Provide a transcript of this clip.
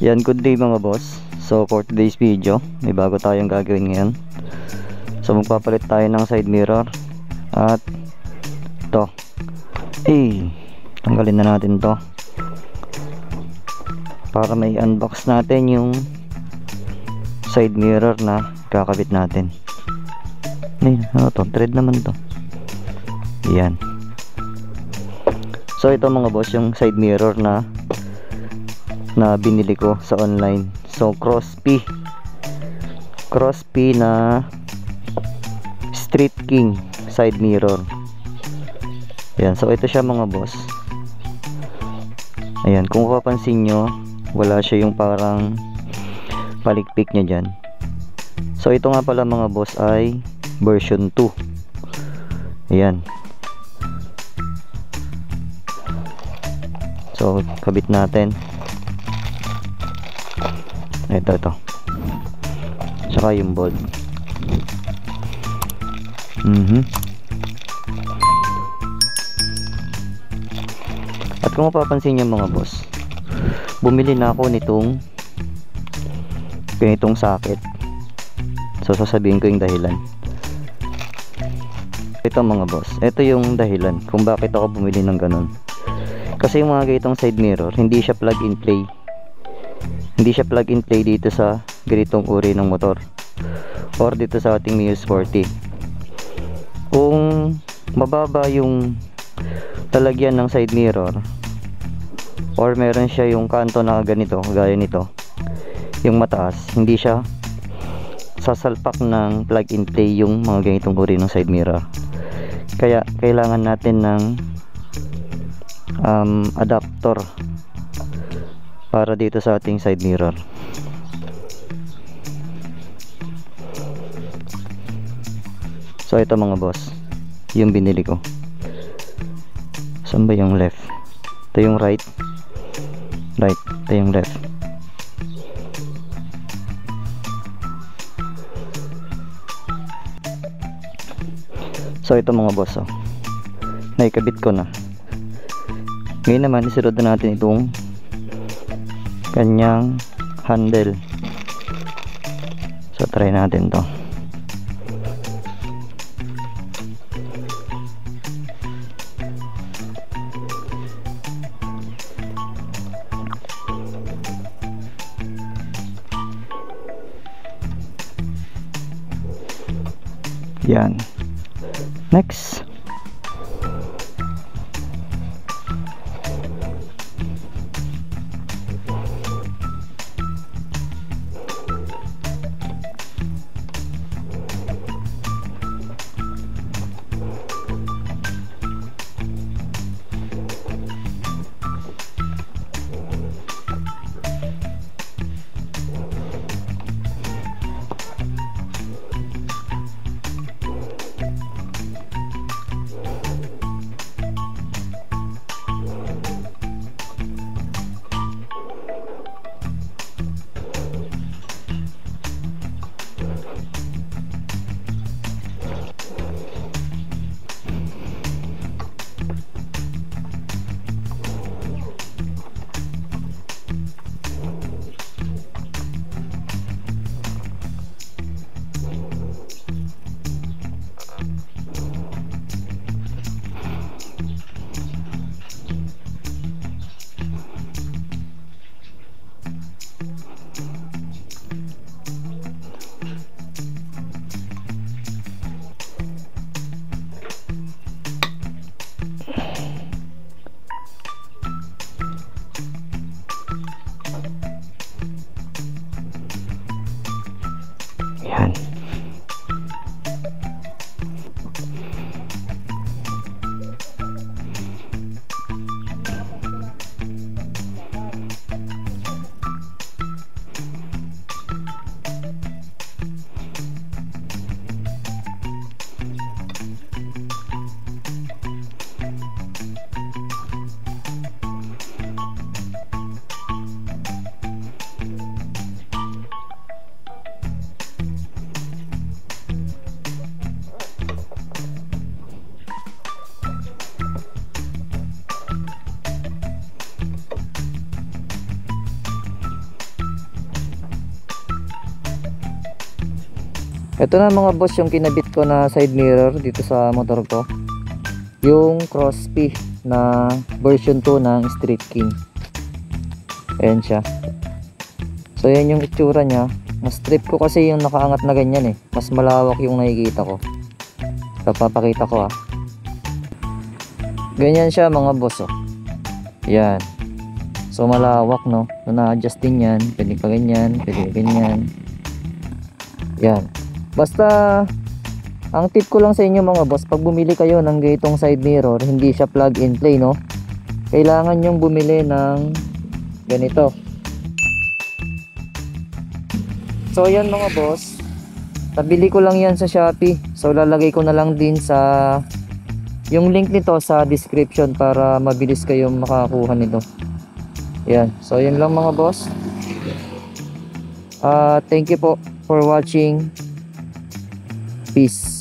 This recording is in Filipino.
Yan, good day mga boss. So for today's video, may bago tayong gagawin ngayon. So magpapalit tayo ng side mirror. At to, tanggalin na natin to para may unbox natin yung side mirror na kakabit natin. Ano to? Thread naman to. Yan. So ito mga boss, yung side mirror na binili ko sa online. So Cross P na Street King side mirror. Yan, so ito siya mga boss. Ayan, kung mapapansin nyo, wala siya yung parang palikpik nya dyan. So ito nga pala mga boss ay version 2. Ayan. So kabit natin. Ito tsaka yung bolt. At kung mapapansin nyo mga boss, bumili na ako nitong ganitong socket. So sasabihin ko yung dahilan. Ito mga boss, ito yung dahilan kung bakit ako bumili ng ganun. Kasi yung mga ganitong side mirror, hindi siya plug and play. Hindi siya plug and play dito sa ganitong uri ng motor or dito sa ating Mio Sporty. Kung mababa yung talagyan ng side mirror or meron siya yung kanto na ganito, gaya nito, yung mataas, hindi siya sasalpak ng plug and play yung mga ganitong uri ng side mirror. Kaya kailangan natin ng adapter para dito sa ating side mirror. So ito mga boss, yung binili ko. Saan ba yung left? Ito yung right. Ito yung left. So ito mga boss, naikabit ko na. Ngayon naman isunod na natin itong kanyang handle. So try natin to. Yan. Next. Ito na mga boss yung kinabit ko na side mirror dito sa motor ko. Yung Crosspi na version 2 ng Street King. Ayan siya. So yan yung itsura niya. Mas trip ko kasi yung nakaangat na ganyan eh. Mas malawak yung nakikita ko. So papakita ko Ganyan siya mga boss Yan. So malawak no. So na-adjust din yan. Pwede pa ganyan. Pwede ganyan. Yan. Basta ang tip ko lang sa inyo mga boss, pag bumili kayo ng ganitong side mirror, hindi siya plug and play no. Kailangan nyong bumili ng ganito. So yan mga boss, nabili ko lang yan sa Shopee. So lalagay ko na lang din sa yung link nito sa description para mabilis kayong makakuha nito. Yan. So yan lang mga boss. Thank you po for watching. Peace.